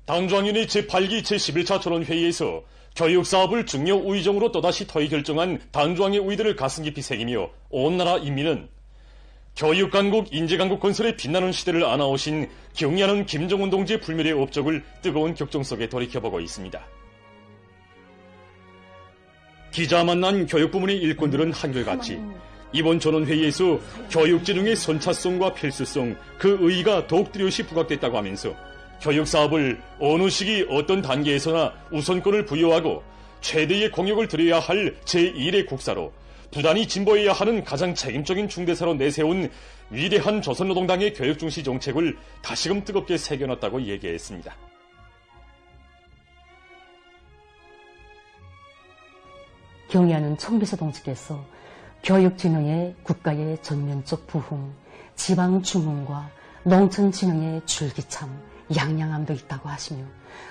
당중앙위원회 제8기 제11차 전원회의에서 교육사업을 중요 우의정으로 또다시 터이 결정한 당중앙위 우의들을 가슴 깊이 새기며 온 나라 인민은 교육강국, 인재강국 건설에 빛나는 시대를 안아오신 경의하는 김정은 동지의 불멸의 업적을 뜨거운 격정 속에 돌이켜보고 있습니다. 기자 만난 교육부문의 일꾼들은 한결같이 이번 전원회의에서 교육진흥의 선차성과 필수성, 그 의의가 더욱 뚜렷이 부각됐다고 하면서 교육사업을 어느 시기 어떤 단계에서나 우선권을 부여하고 최대의 공력을 들여야 할 제1의 국사로 부단히 진보해야 하는 가장 책임적인 중대사로 내세운 위대한 조선노동당의 교육중시 정책을 다시금 뜨겁게 새겨놨다고 얘기했습니다. 경의하는 청비서 동지께서 교육진흥의 국가의 전면적 부흥, 지방중흥과 농촌진흥의 줄기참, 양양함도 있다고 하시며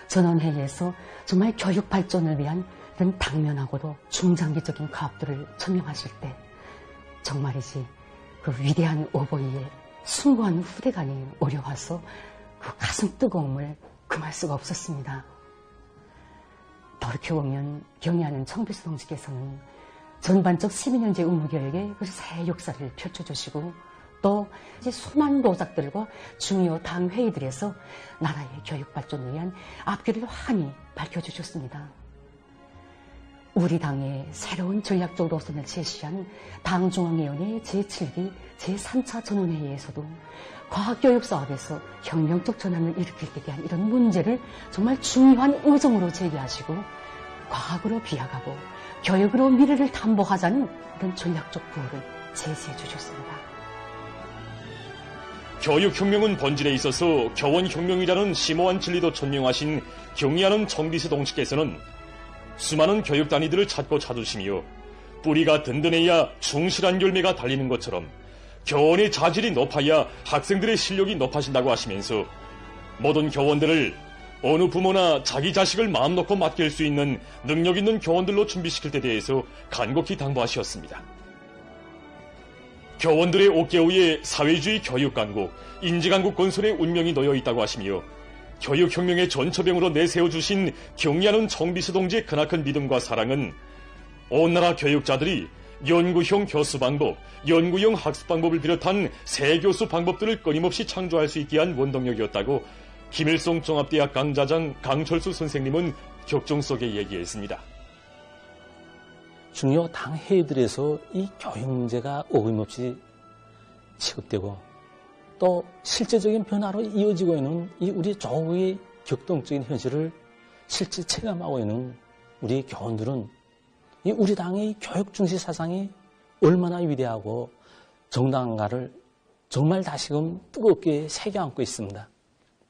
전원회의에서 정말 교육 발전을 위한 이런 당면하고도 중장기적인 가업들을 천명하실 때 정말이지 그 위대한 어버이의 숭고한 후대간이 어려워서 그 가슴 뜨거움을 금할 수가 없었습니다. 돌이켜보면 경의하는 청비서 동지께서는 전반적 시민연재 의무교육의 그 새 역사를 펼쳐주시고 또 이제 수많은 도작들과 중요 당 회의들에서 나라의 교육 발전을 위한 앞길을 환히 밝혀주셨습니다. 우리 당의 새로운 전략적 노선을 제시한 당중앙위원회 제7기 제3차 전원회의에서도 과학교육 사업에서 혁명적 전환을 일으킬 때 대한 이런 문제를 정말 중요한 의정으로 제기하시고 과학으로 비약하고 교육으로 미래를 담보하자는 이런 전략적 구호를 제시해 주셨습니다. 교육혁명은 본질에 있어서 교원혁명이라는 심오한 진리도 천명하신 경의하는 청비서 동지께서는 수많은 교육 단위들을 찾고 찾으시며 뿌리가 든든해야 충실한 열매가 달리는 것처럼 교원의 자질이 높아야 학생들의 실력이 높아진다고 하시면서 모든 교원들을 어느 부모나 자기 자식을 마음 놓고 맡길 수 있는 능력 있는 교원들로 준비시킬 때 대해서 간곡히 당부하셨습니다. 교원들의 어깨 위에 사회주의 교육강국, 인재강국 건설의 운명이 놓여 있다고 하시며 교육혁명의 전초병으로 내세워주신 경의하는 청비서 동지의 크나큰 믿음과 사랑은 온 나라 교육자들이 연구형 교수 방법, 연구형 학습 방법을 비롯한 새 교수 방법들을 끊임없이 창조할 수 있게 한 원동력이었다고 김일성 종합대학 강좌장 강철수 선생님은 격정 속에 얘기했습니다. 중요 당 회의들에서 이 교육 문제가 어김없이 취급되고 또 실제적인 변화로 이어지고 있는 이 우리 조국의 격동적인 현실을 실제 체감하고 있는 우리 교원들은 이 우리 당의 교육 중시 사상이 얼마나 위대하고 정당한가를 정말 다시금 뜨겁게 새겨안고 있습니다.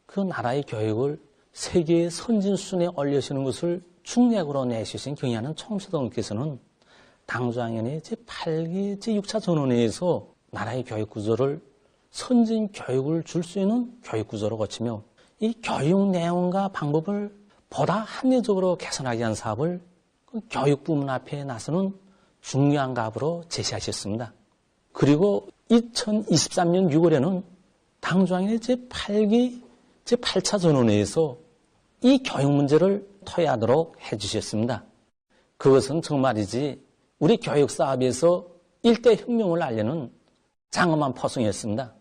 그 나라의 교육을 세계의 선진 수준에 올려시는 것을 중략으로 내주신 경의하는 청비서동께서는 당중앙위원회 제8기 제6차 전원회의에서 나라의 교육 구조를 선진 교육을 줄 수 있는 교육 구조로 거치며 이 교육 내용과 방법을 보다 합리적으로 개선하기 위한 사업을 교육 부문 앞에 나서는 중요한 가업으로 제시하셨습니다. 그리고 2023년 6월에는 당중앙위원회 제8기 제8차 전원회의에서 이 교육 문제를 토의하도록 해주셨습니다. 그것은 정말이지 우리 교육 사업에서 일대 혁명을 알리는 장엄한 포성이었습니다.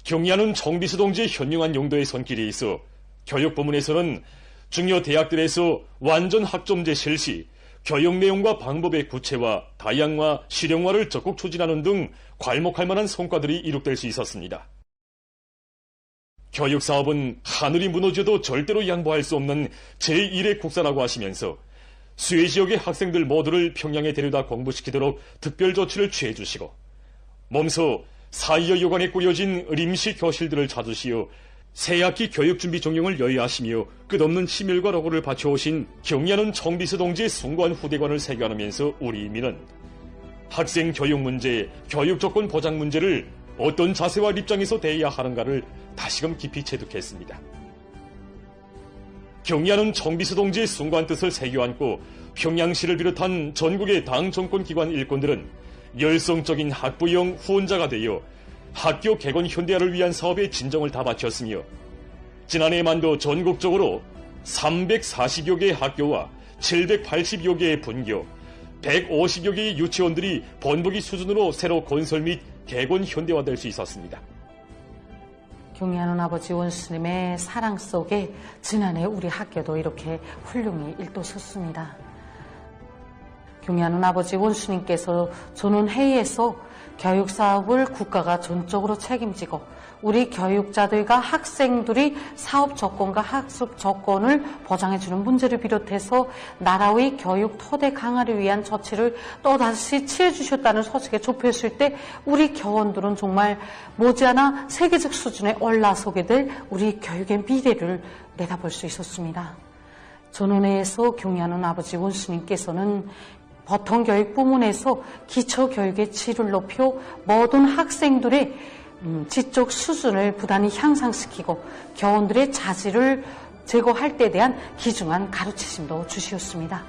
경의하는 청비서 동지의 현명한 용도의 손길에 있어 교육부문에서는 중요 대학들에서 완전 학점제 실시, 교육 내용과 방법의 구체화, 다양화, 실용화를 적극 추진하는 등 괄목할 만한 성과들이 이룩될 수 있었습니다. 교육사업은 하늘이 무너져도 절대로 양보할 수 없는 제1의 국사라고 하시면서 수혜 지역의 학생들 모두를 평양에 데려다 공부시키도록 특별 조치를 취해주시고 몸소 4.25 여관에 꾸려진臨시 교실들을 찾으시어 새학기 교육준비 종용을 여의하시며 끝없는 치밀과 노고를 바쳐오신 경의하는 청비서 동지의 숭고한 후대관을 새겨나면서 우리 인민은 학생 교육 문제, 교육 조건 보장 문제를 어떤 자세와 입장에서 대해야 하는가를 다시금 깊이 체득했습니다. 경의하는 청비서 동지의 숭고한 뜻을 새겨안고 평양시를 비롯한 전국의 당 정권기관 일꾼들은 열성적인 학부형 후원자가 되어 학교 개건 현대화를 위한 사업에 진정을 다 바쳤으며 지난해만도 전국적으로 340여 개의 학교와 780여 개의 분교, 150여 개의 유치원들이 본보기 수준으로 새로 건설 및 개건 현대화될 수 있었습니다. 경의하는 아버지 원수님의 사랑 속에 지난해 우리 학교도 이렇게 훌륭히 일도섰습니다. 경의하는 아버지 원수님께서 주는 회의에서 교육사업을 국가가 전적으로 책임지고 우리 교육자들과 학생들이 사업 조건과 학습 조건을 보장해주는 문제를 비롯해서 나라의 교육 토대 강화를 위한 조치를 또다시 취해주셨다는 소식에 접했을 때 우리 교원들은 정말 머지않아 세계적 수준에 올라서게 될 우리 교육의 미래를 내다볼 수 있었습니다. 전원회에서 경의하는 아버지 원수님께서는 보통 교육 부문에서 기초교육의 질을 높여 모든 학생들의 지적 수준을 부단히 향상시키고 교원들의 자질을 제고할 때에 대한 귀중한 가르치심도 주시었습니다.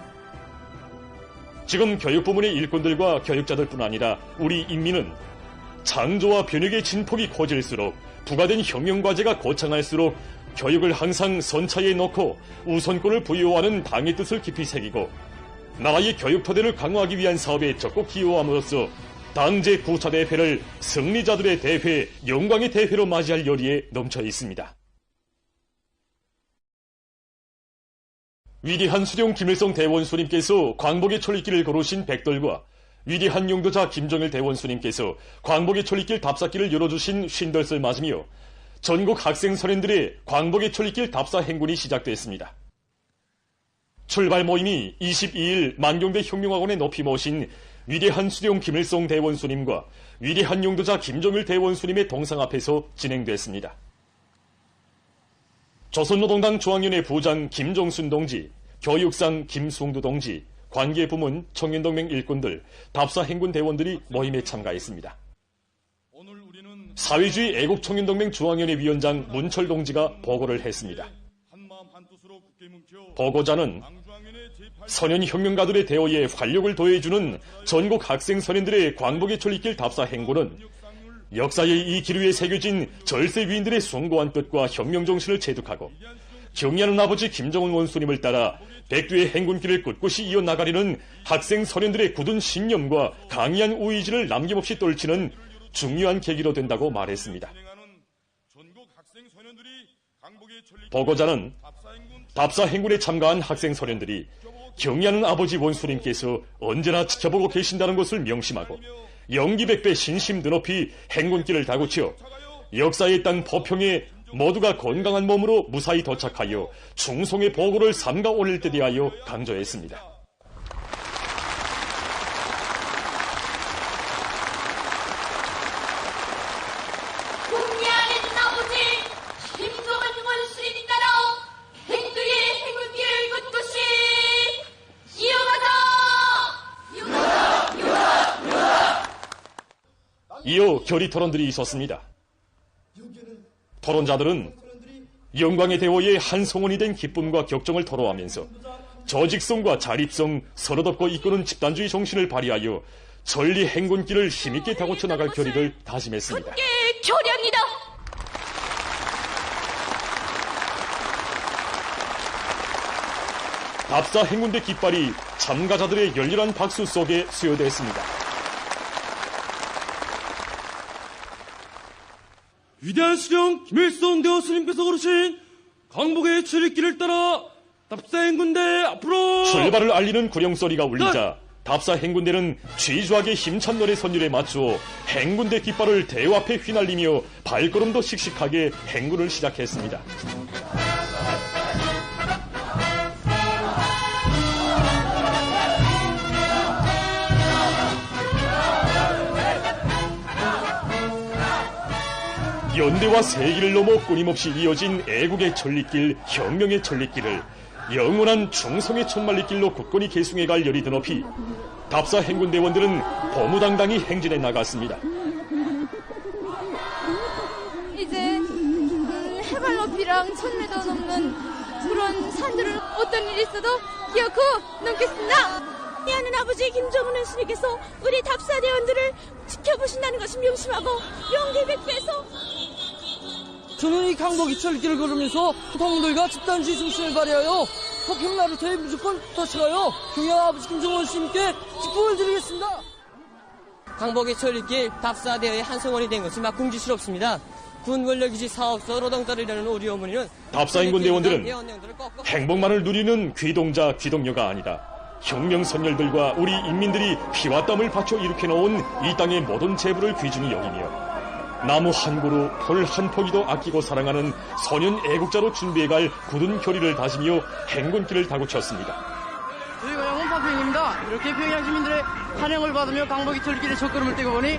지금 교육부문의 일꾼들과 교육자들뿐 아니라 우리 인민은 창조와 변혁의 진폭이 커질수록 부과된 혁명과제가 거창할수록 교육을 항상 선차에 놓고 우선권을 부여하는 당의 뜻을 깊이 새기고 나라의 교육 토대를 강화하기 위한 사업에 적극 기여함으로써 당제 9차 대회를 승리자들의 대회, 영광의 대회로 맞이할 열의에 넘쳐 있습니다. 위대한 수령 김일성 대원수님께서 광복의 천리길을 걸으신 백돌과 위대한 용도자 김정일 대원수님께서 광복의 천리길 답사길을 열어주신 쉰덜을 맞으며 전국 학생 선생들의 광복의 천리길 답사 행군이 시작됐습니다. 출발 모임이 22일 만경대 혁명학원에 높이 모신 위대한 수령 김일성 대원수님과 위대한 용도자 김정일 대원수님의 동상 앞에서 진행됐습니다. 조선노동당 중앙위원회 부장 김종순 동지, 교육상 김승두 동지, 관계부문 청년동맹 일꾼들, 답사 행군 대원들이 모임에 참가했습니다. 사회주의 애국청년동맹 중앙위원회 위원장 문철 동지가 보고를 했습니다. 보고자는 선현혁명가들의 대오에 활력을 더해주는 전국 학생 선현들의 광복의 천리길 답사 행군은 역사의 이 기류에 새겨진 절세 위인들의 숭고한 뜻과 혁명정신을 체득하고 경의하는 아버지 김정은 원수님을 따라 백두의 행군길을 꿋꿋이 이어나가려는 학생 선현들의 굳은 신념과 강의한 의지를 남김없이 떨치는 중요한 계기로 된다고 말했습니다. 보고자는 답사 행군에 참가한 학생 선현들이 경의하는 아버지 원수님께서 언제나 지켜보고 계신다는 것을 명심하고 영기백배 신심 드높이 행군길을 다구쳐 역사의 땅 포평에 모두가 건강한 몸으로 무사히 도착하여 충성의 보고를 삼가 올릴 때 대하여 강조했습니다. 공리하는 아버지 김정은 원수님 따라 행두의 행군길을 꿋꿋이 이어가자! 이어 결의 토론들이 있었습니다. 토론자들은 영광의 대호의 한 성원이 된 기쁨과 격정을 토로하면서 조직성과 자립성, 서로덮고 이끄는 집단주의 정신을 발휘하여 전리 행군길을 힘있게 다고쳐 나갈 결의를 다짐했습니다. 함께 결의합니다. 답사 행군대 깃발이 참가자들의 열렬한 박수 속에 수여됐습니다. 위대한 수령 김일성 대원수님께서 걸으신 광복의 천리길을 따라 답사 행군대 앞으로 출발을 알리는 구령소리가 울리자 답사 행군대는 취주하게 힘찬 노래 선율에 맞추어 행군대 깃발을 대호 앞에 휘날리며 발걸음도 씩씩하게 행군을 시작했습니다. 연대와 세기를 넘어 끊임없이 이어진 애국의 천리길, 혁명의 천리길을 영원한 충성의 천만리길로 굳건히 계승해갈 열이 드높이 답사 행군대원들은 보무당당히 행진해 나갔습니다. 이제 해발 높이랑 1000m 넘는 그런 산들을 어떤 일이 있어도 기어코 넘겠습니다. 하는 아버지 김정은 원수님께서 우리 답사대원들을 지켜보신다는 것을 명심하고 용기백배해서 저는 이 강보기 철길을 걸으면서 동들과 집단주의 정신을 발휘하여 화평 나루터에 무조건 터치가요 경양 아버지 김정은 스님께 직분을 드리겠습니다. 강보기 철길 답사대회의 한성원이 된 것이 막 공지스럽습니다. 군 권력유지 사업소 노동자를 우리 어머니는 답사인군 대원들은 행복만을 누리는 귀동자 귀동녀가 아니다. 혁명선열들과 우리 인민들이 피와 땀을 바쳐 일으켜놓은 이 땅의 모든 재부를 귀중히 여기며 나무 한 그루, 풀 한 포기도 아끼고 사랑하는 선연 애국자로 준비해갈 굳은 결의를 다지며 행군길을 다구쳤습니다. 저희가 영원 파평입니다. 이렇게 평양 시민들의 환영을 받으며 강보기 철길에 첫걸음을 떼고 보니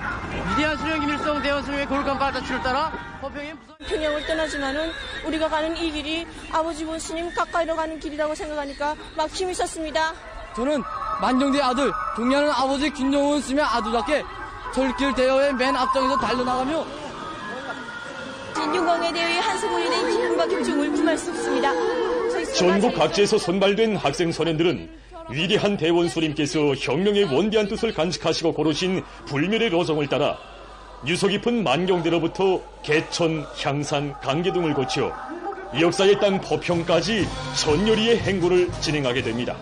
위대한 수령 김일성 대원스님의 거룩한 발자취를 따라 화평의 평양을 떠나지만은 우리가 가는 이 길이 아버지 본스님 가까이로 가는 길이라고 생각하니까 막 힘이 섰습니다. 저는 만정대 아들, 동료하는 아버지 김정은 스님의 아들답게 철길 대회의 맨 앞장에서 달려나가며 진윤광에 대해 한승원이 된 기쁨과 기중을 금할 수 없습니다. 전국 각지에서 선발된 학생 소년들은 위대한 대원수님께서 혁명의 원대한 뜻을 간직하시고 고르신 불멸의 로정을 따라 유서 깊은 만경대로부터 개천, 향산, 강계 등을 거쳐 역사의 땅 포평까지 전열의의 행군을 진행하게 됩니다.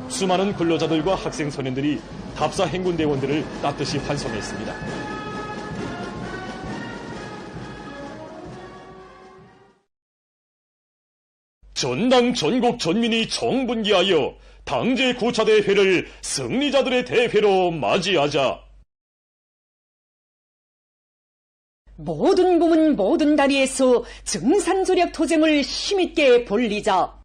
수많은 근로자들과 학생 소년들이 답사 행군대원들을 따뜻이 환송했습니다. 전당 전국 전민이 정분기하여 당제 구차대회를 승리자들의 대회로 맞이하자. 모든 고문 모든 다리에서 증산조약 도쟁을 힘있게 벌리자.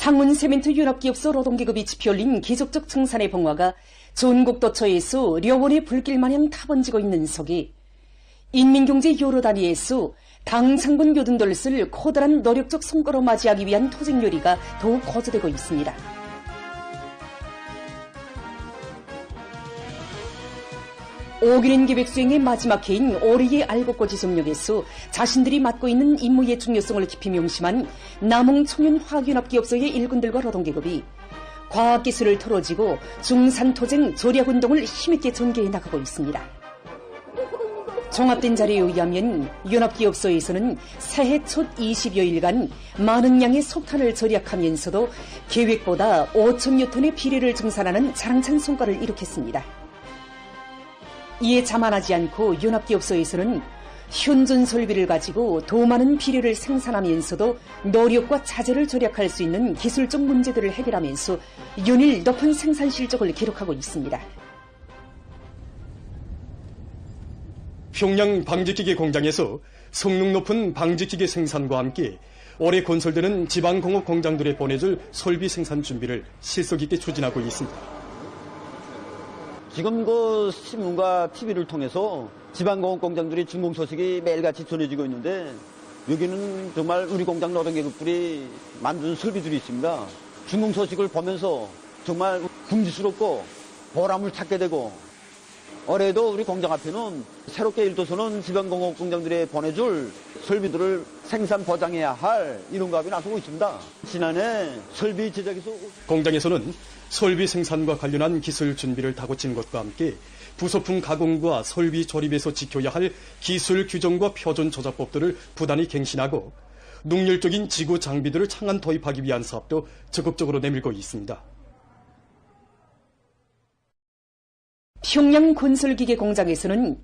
상훈세멘트 융합기업소 노동계급이 지펴올린 기적적 증산의 봉화가 전국도처에서 려원의 불길마냥 타번지고 있는 속에 인민경제 여러 단위에서 당상분 교등들을 커다란 노력적 성과로 맞이하기 위한 토쟁 요리가 더욱 거저되고 있습니다. 오기는 계획수행의 마지막 해인 올해의 알곡고 지속력에서 자신들이 맡고 있는 임무의 중요성을 깊이 명심한 남홍 청년화학연합기업소의 일군들과 노동계급이 과학기술을 털어지고 중산토쟁 조략운동을 힘있게 전개해 나가고 있습니다. 종합된 자료에 의하면 연합기업소에서는 새해 첫 20여일간 많은 양의 석탄을 절약하면서도 계획보다 5천여 톤의 비료를 증산하는 자랑찬 성과를 이룩했습니다. 이에 자만하지 않고 연합기업소에서는 현존 설비를 가지고 더 많은 비료를 생산하면서도 노력과 자재를 절약할 수 있는 기술적 문제들을 해결하면서 연일 높은 생산 실적을 기록하고 있습니다. 평양 방직기계 공장에서 성능 높은 방직기계 생산과 함께 올해 건설되는 지방공업 공장들에 보내줄 설비 생산 준비를 실속 있게 추진하고 있습니다. 지금 그 신문과 TV를 통해서 지방공업 공장들이 준공 소식이 매일같이 전해지고 있는데 여기는 정말 우리 공장 노동계급들이 만든 설비들이 있습니다. 준공 소식을 보면서 정말 궁지스럽고 보람을 찾게 되고 올해도 우리 공장 앞에는 새롭게 일도서는 지방공업 공장들에 보내줄 설비들을 생산 보장해야 할 이런 가업이 나서고 있습니다. 지난해 설비 제작에서 공장에서는 설비 생산과 관련한 기술 준비를 다고친 것과 함께 부속품 가공과 설비 조립에서 지켜야 할 기술 규정과 표준 조작법들을 부단히 갱신하고 능률적인 지구 장비들을 창안 도입하기 위한 사업도 적극적으로 내밀고 있습니다. 평양 건설기계 공장에서는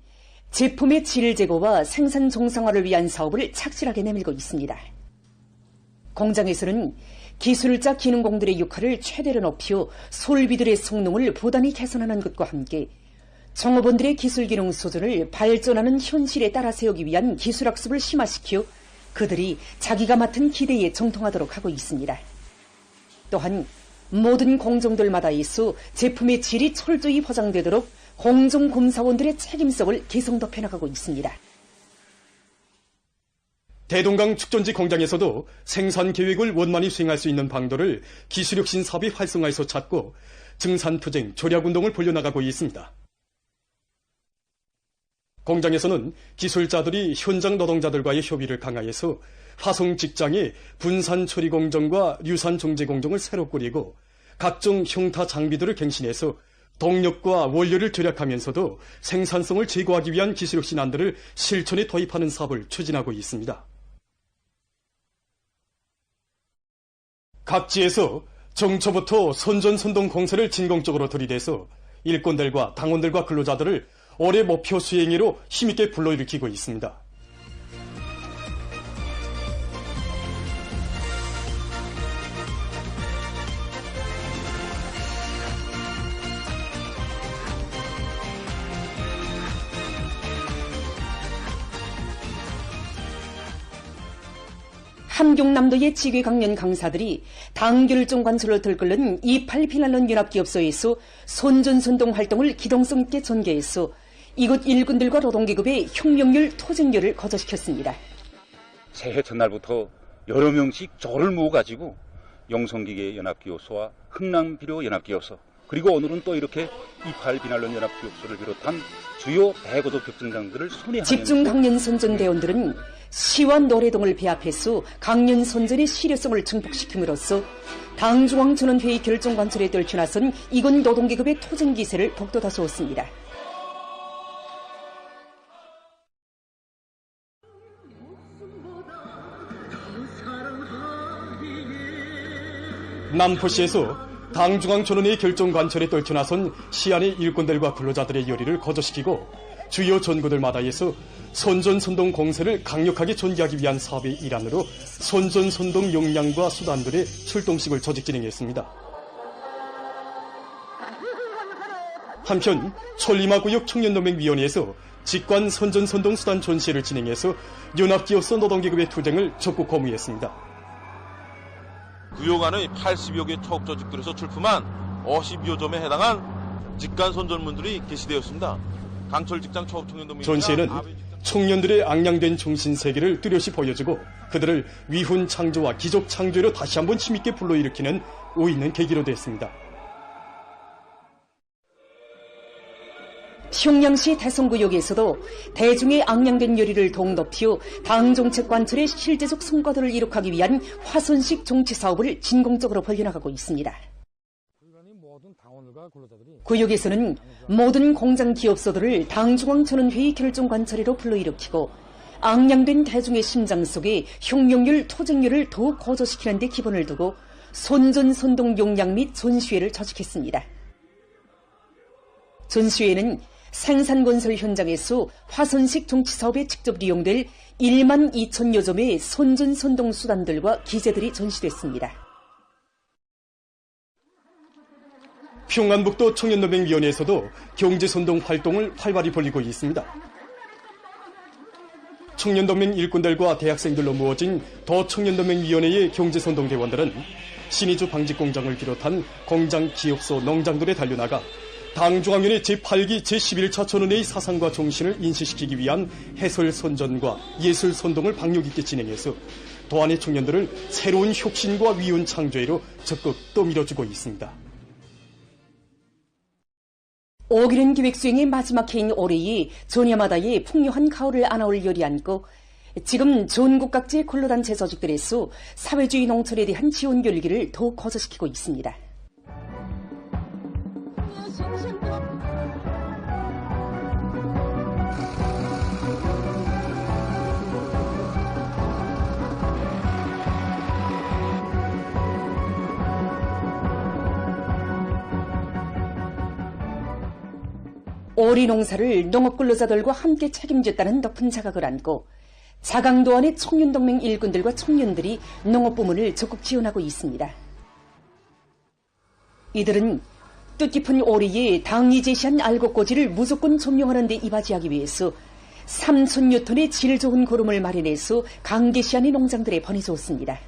제품의 질 제고와 생산 정상화를 위한 사업을 착실하게 내밀고 있습니다. 공장에서는 기술자 기능공들의 역할을 최대로 높여 설비들의 성능을 부단히 개선하는 것과 함께 종업원들의 기술 기능 수준을 발전하는 현실에 따라 세우기 위한 기술학습을 심화시켜 그들이 자기가 맡은 기대에 정통하도록 하고 있습니다. 또한 모든 공정들마다에서 제품의 질이 철저히 보장되도록 공정검사원들의 책임성을 개성 덮여나가고 있습니다. 대동강 축전지 공장에서도 생산 계획을 원만히 수행할 수 있는 방도를 기술혁신 사업이 활성화해서 찾고 증산투쟁, 조략운동을 벌여나가고 있습니다. 공장에서는 기술자들이 현장 노동자들과의 협의를 강화해서 화성 직장에 분산 처리 공정과 류산 종재 공정을 새로 꾸리고 각종 형타 장비들을 갱신해서 동력과 원료를 절약하면서도 생산성을 제고하기 위한 기술력 신안들을 실천에 도입하는 사업을 추진하고 있습니다. 각지에서 정초부터 선전선동 공세를 진공적으로 들이대서 일꾼들과 당원들과 근로자들을 올해 목표 수행으로 힘있게 불러일으키고 있습니다. 함경남도의 지휘 강연 강사들이 당결정 관철로 들끓는 28 피난론 연합기업소에서 선전선동 활동을 기동성 있게 전개해서 이곳 일꾼들과 노동계급의 혁명률 토쟁률을 거저시켰습니다. 새해 첫날부터 여러 명씩 조를 모아가지고 영성기계 연합기업소와 흥남비료 연합기업소, 그리고 오늘은 또 이렇게 28 비난론 연합기업소를 비롯한 주요 대고도 격전장들을 순회하면서 집중 강연 선전대원들은 시와 노래동을 배합해서 강연 선전의 실효성을 증폭시킴으로써 당중앙전원회의 결정관철에 떨쳐나선 이곳 노동계급의 토쟁기세를 북돋아주었습니다. 남포시에서 당중앙전원회의 결정관철에 떨쳐나선 시안의 일꾼들과 근로자들의 열의를 거저시키고 주요 전구들마다에서 선전선동 공세를 강력하게 전개하기 위한 사업의 일환으로 선전선동 역량과 수단들의 출동식을 조직 진행했습니다. 한편 천리마구역 청년노맹위원회에서 직관 선전선동 수단 전시회를 진행해서 연합기업소 노동계급의 투쟁을 적극 거무했습니다. 구역 안의 80여 개 초업 조직들에서 출품한 50여 점에 해당한 직관 선전문들이 게시되었습니다. 강철 직장 초업 청년노맹 전시회는 청년들의 앙양된 정신세계를 뚜렷이 보여주고 그들을 위훈 창조와 기적 창조로 다시 한번 힘있게 불러일으키는 의있는 계기로 됐습니다. 평양시 대성구역에서도 대중의 앙양된 열의를 더욱 높여 당정책 관철의 실제적 성과들을 이룩하기 위한 화선식 정치 사업을 진공적으로 벌려나가고 있습니다. 구역에서는 모든 공장 기업소들을 당중앙전원회의 결정관철회로 불러일으키고 앙양된 대중의 심장 속에 혁명률, 토쟁률을 더욱 고조시키는 데 기본을 두고 선전선동 용량 및 전시회를 조직했습니다. 전시회는 생산건설 현장에서 화선식 정치사업에 직접 이용될 1만 2천여 점의 선전선동 수단들과 기재들이 전시됐습니다. 평안북도 청년노맹위원회에서도 경제선동 활동을 활발히 벌이고 있습니다. 청년노맹 일꾼들과 대학생들로 모어진 더 청년노맹위원회의 경제선동대원들은 신의주 방직공장을 비롯한 공장, 기업소, 농장들에 달려나가 당중앙위원회 제8기 제11차 전원회의 사상과 정신을 인식시키기 위한 해설선전과 예술선동을 박력 있게 진행해서 도안의 청년들을 새로운 혁신과 위훈 창조회로 적극 떠밀어주고 있습니다. 오기는 기획수행의 마지막 해인 올해에 전야마다의 풍요한 가을을 안아올 열이 안고 지금 전국 각지의 근로단체 조직들에서 사회주의 농철에 대한 지원 결기를 더욱 거저시키고 있습니다. 오리 농사를 농업근로자들과 함께 책임졌다는 높은 자각을 안고 자강도안의 청년동맹 일꾼들과 청년들이 농업부문을 적극 지원하고 있습니다. 이들은 뜻깊은 오리에 당이 제시한 알곡고지를 무조건 점령하는 데 이바지하기 위해서 3,000여 톤의 질 좋은 고름을 마련해서 강계시안의 농장들에 보내주었습니다.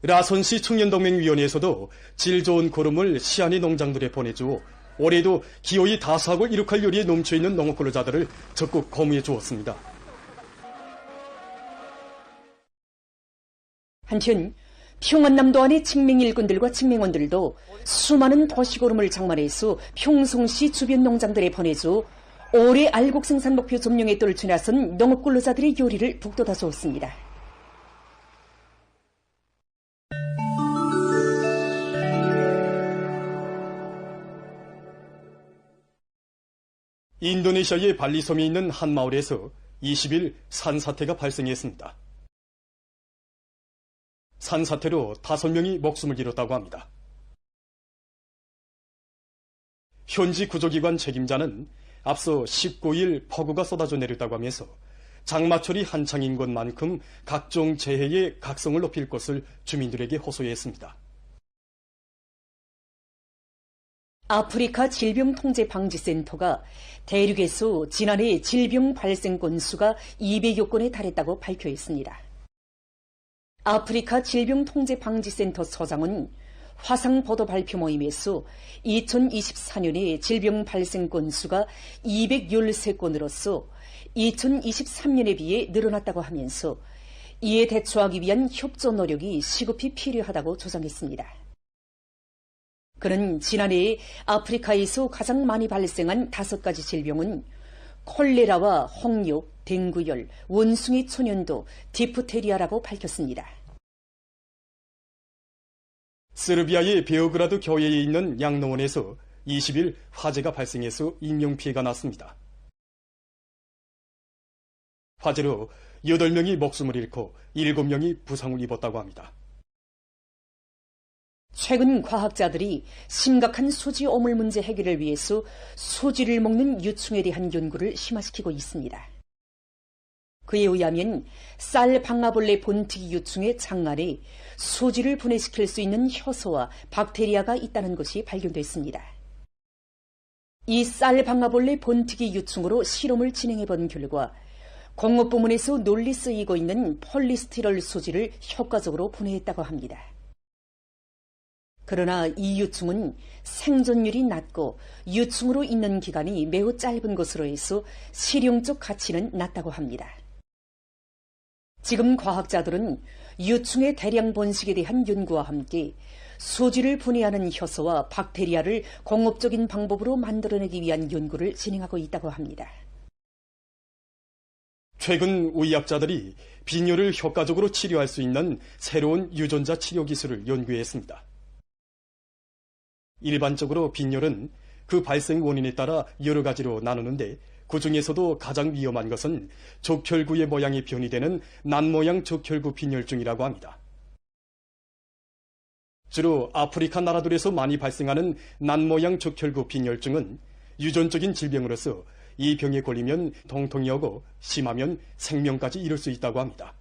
라선시 청년동맹위원회에서도 질 좋은 고름을 시안의 농장들에 보내주어 올해도 기어이 다수하고 이룩할 요리에 넘쳐있는 농업근로자들을 적극 거무해 주었습니다. 한편 평안남도 안의 직맹일꾼들과 직맹원들도 수많은 더시고름을 장만해서 평송시 주변 농장들에 보내줘 올해 알곡 생산 목표 점령에 떨쳐 나선 농업 근로자들의 요리를 북돋아 주었습니다. 인도네시아의 발리섬에 있는 한 마을에서 20일 산사태가 발생했습니다. 산사태로 5명이 목숨을 잃었다고 합니다. 현지 구조기관 책임자는 앞서 19일 폭우가 쏟아져 내렸다고 하면서 장마철이 한창인 것만큼 각종 재해의 각성을 높일 것을 주민들에게 호소했습니다. 아프리카 질병통제방지센터가 대륙에서 지난해 질병 발생 건수가 200여 건에 달했다고 발표했습니다. 아프리카 질병통제방지센터 서장은 화상보도 발표 모임에서 2024년에 질병 발생 건수가 213건으로서 2023년에 비해 늘어났다고 하면서 이에 대처하기 위한 협조 노력이 시급히 필요하다고 주장했습니다. 그는 지난해 아프리카에서 가장 많이 발생한 5가지 질병은 콜레라와 홍역, 댕구열, 원숭이 천연도, 디프테리아라고 밝혔습니다. 세르비아의 베오그라드 교회에 있는 양로원에서 20일 화재가 발생해서 인명피해가 났습니다. 화재로 8명이 목숨을 잃고 7명이 부상을 입었다고 합니다. 최근 과학자들이 심각한 수지 오물 문제 해결을 위해서 수지를 먹는 유충에 대한 연구를 심화시키고 있습니다. 그에 의하면 쌀 방아벌레 본티기 유충의 장안에 수지를 분해시킬 수 있는 효소와 박테리아가 있다는 것이 발견됐습니다. 이 쌀 방아벌레 본티기 유충으로 실험을 진행해본 결과 공업 부문에서 널리 쓰이고 있는 폴리스티롤 수지를 효과적으로 분해했다고 합니다. 그러나 이 유충은 생존율이 낮고 유충으로 있는 기간이 매우 짧은 것으로 해서 실용적 가치는 낮다고 합니다. 지금 과학자들은 유충의 대량 번식에 대한 연구와 함께 수지를 분해하는 효소와 박테리아를 공업적인 방법으로 만들어내기 위한 연구를 진행하고 있다고 합니다. 최근 의학자들이 빈혈을 효과적으로 치료할 수 있는 새로운 유전자 치료 기술을 연구했습니다. 일반적으로 빈혈은 그 발생 원인에 따라 여러 가지로 나누는데 그 중에서도 가장 위험한 것은 적혈구의 모양이 변이 되는 난모양 적혈구 빈혈증이라고 합니다. 주로 아프리카 나라들에서 많이 발생하는 난모양 적혈구 빈혈증은 유전적인 질병으로서 이 병에 걸리면 통통이 오고 심하면 생명까지 이를 수 있다고 합니다.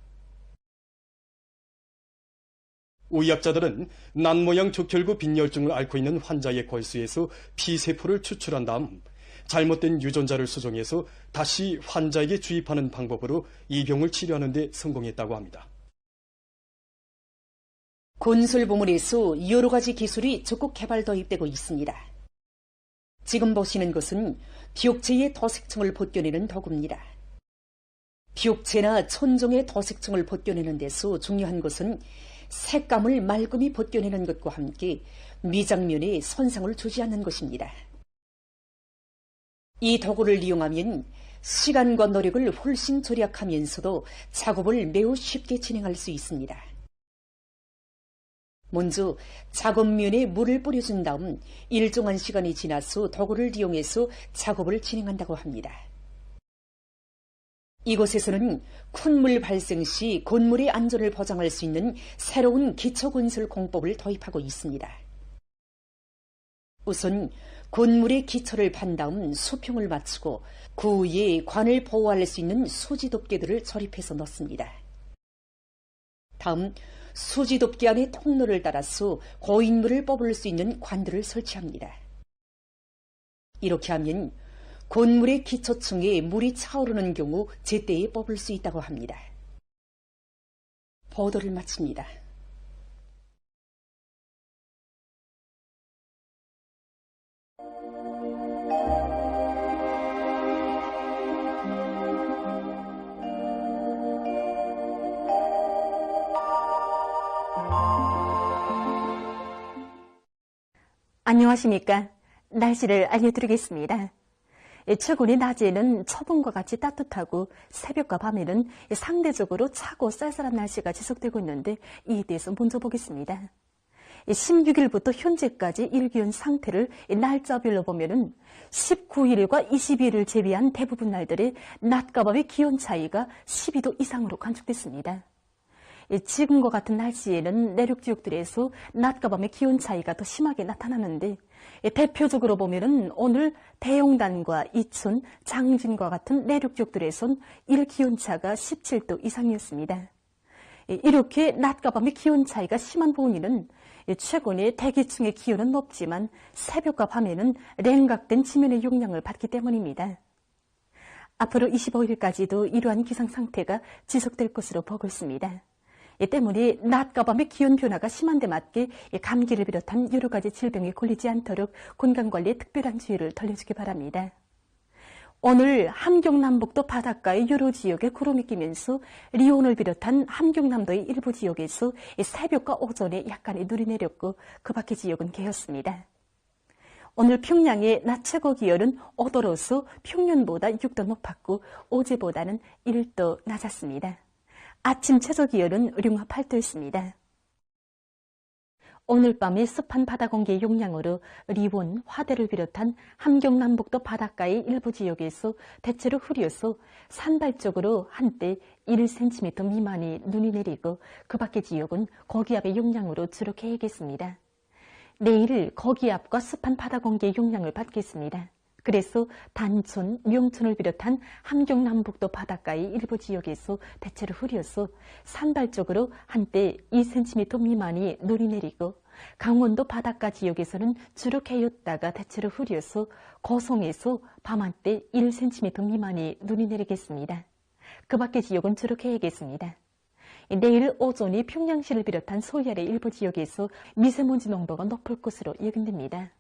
의학자들은 난모양 적혈구 빈혈증을 앓고 있는 환자의 골수에서 피세포를 추출한 다음 잘못된 유전자를 수정해서 다시 환자에게 주입하는 방법으로 이 병을 치료하는 데 성공했다고 합니다. 건설 부문에서 여러 가지 기술이 적극 개발 도입되고 있습니다. 지금 보시는 것은 벽체의 도색층을 벗겨내는 도구입니다. 벽체나 천정의 도색층을 벗겨내는 데서 중요한 것은 색감을 말끔히 벗겨내는 것과 함께 미장면에 손상을 주지 않는 것입니다. 이 도구를 이용하면 시간과 노력을 훨씬 절약하면서도 작업을 매우 쉽게 진행할 수 있습니다. 먼저 작업면에 물을 뿌려준 다음 일정한 시간이 지나서 도구를 이용해서 작업을 진행한다고 합니다. 이곳에서는 큰 물 발생 시 건물의 안전을 보장할 수 있는 새로운 기초건설 공법을 도입하고 있습니다. 우선 건물의 기초를 판 다음 수평을 맞추고 그 위에 관을 보호할 수 있는 수지덮개들을 조립해서 넣습니다. 다음 수지덮개 안에 통로를 따라서 고인물을 뽑을 수 있는 관들을 설치합니다. 이렇게 하면 건물의 기초층에 물이 차오르는 경우 제때에 뽑을 수 있다고 합니다. 보도를 마칩니다. 안녕하십니까. 날씨를 알려드리겠습니다. 최근에 낮에는 처분과 같이 따뜻하고 새벽과 밤에는 상대적으로 차고 쌀쌀한 날씨가 지속되고 있는데 이에 대해서 먼저 보겠습니다. 16일부터 현재까지 일기온 상태를 날짜별로 보면은 19일과 20일을 제외한 대부분 날들의 낮과 밤의 기온 차이가 12도 이상으로 관측됐습니다. 지금과 같은 날씨에는 내륙 지역들에서 낮과 밤의 기온 차이가 더 심하게 나타나는데 대표적으로 보면은 오늘 대용단과 이촌, 장진과 같은 내륙 지역들에선 일기온차가 17도 이상이었습니다. 이렇게 낮과 밤의 기온 차이가 심한 부분은 최근에 대기층의 기온은 높지만 새벽과 밤에는 냉각된 지면의 용량을 받기 때문입니다. 앞으로 25일까지도 이러한 기상 상태가 지속될 것으로 보고 있습니다. 이 때문에 낮과 밤의 기온 변화가 심한 데 맞게 감기를 비롯한 여러 가지 질병에 걸리지 않도록 건강관리에 특별한 주의를 돌려주기 바랍니다. 오늘 함경남북도 바닷가의 여러 지역에 구름이 끼면서 리온을 비롯한 함경남도의 일부 지역에서 새벽과 오전에 약간의 눈이 내렸고 그 밖의 지역은 개었습니다. 오늘 평양의 낮 최고 기온은 5도로서 평년보다 6도 높았고 어제보다는 1도 낮았습니다. 아침 최저 기온은 룡화 8도였습니다. 오늘 밤의 습한 바다 공기의 영향으로 리원, 화대를 비롯한 함경남북도 바닷가의 일부 지역에서 대체로 흐려서 산발적으로 한때 1cm 미만의 눈이 내리고 그 밖의 지역은 고기압의 영향으로 주로 개겠습니다. 내일 고기압과 습한 바다 공기의 영향을 받겠습니다. 그래서 단촌, 명촌을 비롯한 함경남북도 바닷가의 일부 지역에서 대체로 흐려서 산발적으로 한때 2cm 미만이 눈이 내리고 강원도 바닷가 지역에서는 주로 개였다가 대체로 흐려서 고성에서 밤한때 1cm 미만이 눈이 내리겠습니다. 그 밖의 지역은 주로 개겠습니다. 내일 오전에 평양시를 비롯한 서해안의 일부 지역에서 미세먼지 농도가 높을 것으로 예견됩니다.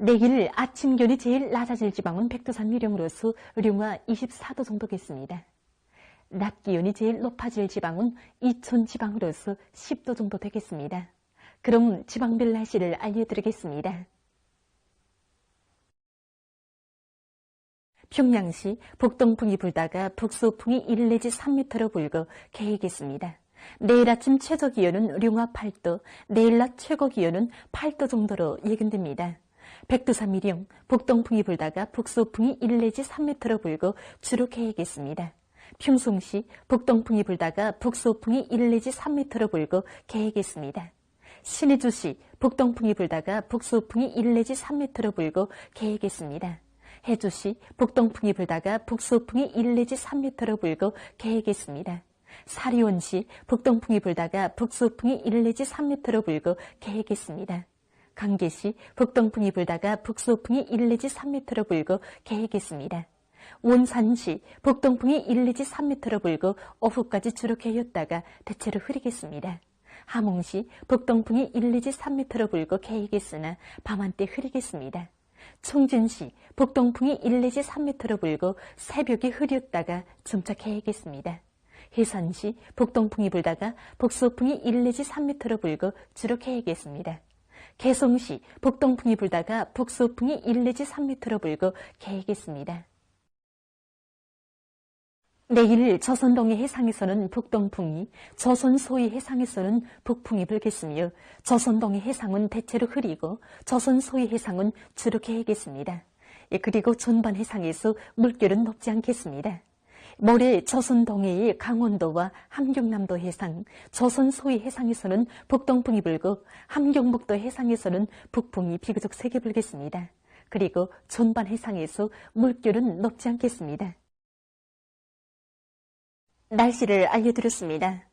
내일 아침 기온이 제일 낮아질 지방은 백두산 위령으로서 룡화 24도 정도겠습니다. 낮 기온이 제일 높아질 지방은 이촌 지방으로서 10도 정도 되겠습니다. 그럼 지방별 날씨를 알려드리겠습니다. 평양시 북동풍이 불다가 북소풍이 1 내지 3m로 불고 개겠습니다. 내일 아침 최저 기온은 룡화 8도, 내일 낮 최고 기온은 8도 정도로 예견됩니다. 백두산 위령, 북동풍이 불다가 북소풍이 1 내지 3m로 불고 주로 개겠습니다. 평송시, 북동풍이 불다가 북소풍이 1 내지 3m로 불고 개겠습니다. 신의주시, 북동풍이 불다가 북소풍이 1 내지 3m로 불고 개겠습니다. 해주시, 북동풍이 불다가 북소풍이 1 내지 3m로 불고 개겠습니다. 사리온시, 북동풍이 불다가 북소풍이 1 내지 3m로 불고 개겠습니다. 강계시, 북동풍이 불다가 북소풍이 1 내지 3m로 불고 개겠습니다. 원산시, 북동풍이 1 내지 3m로 불고 오후까지 주로 개였다가 대체로 흐리겠습니다. 함흥시, 북동풍이 1 내지 3m로 불고 개이겠으나 밤한때 흐리겠습니다. 총진시, 북동풍이 1 내지 3m로 불고 새벽에 흐렸다가 점차 개이겠습니다. 해산시, 북동풍이 불다가 북소풍이 1 내지 3m로 불고 주로 개이겠습니다. 개성시, 북동풍이 불다가 북소풍이 1 내지 3m로 불고 개겠습니다. 내일 조선동해 해상에서는 북동풍이, 조선 소위 해상에서는 북풍이 불겠으며 조선동해 해상은 대체로 흐리고 조선 소위 해상은 주로 개겠습니다. 그리고 전반 해상에서 물결은 높지 않겠습니다. 모레 조선 동해의 강원도와 함경남도 해상, 조선 소위 해상에서는 북동풍이 불고 함경북도 해상에서는 북풍이 비교적 세게 불겠습니다. 그리고 전반 해상에서 물결은 높지 않겠습니다. 날씨를 알려드렸습니다.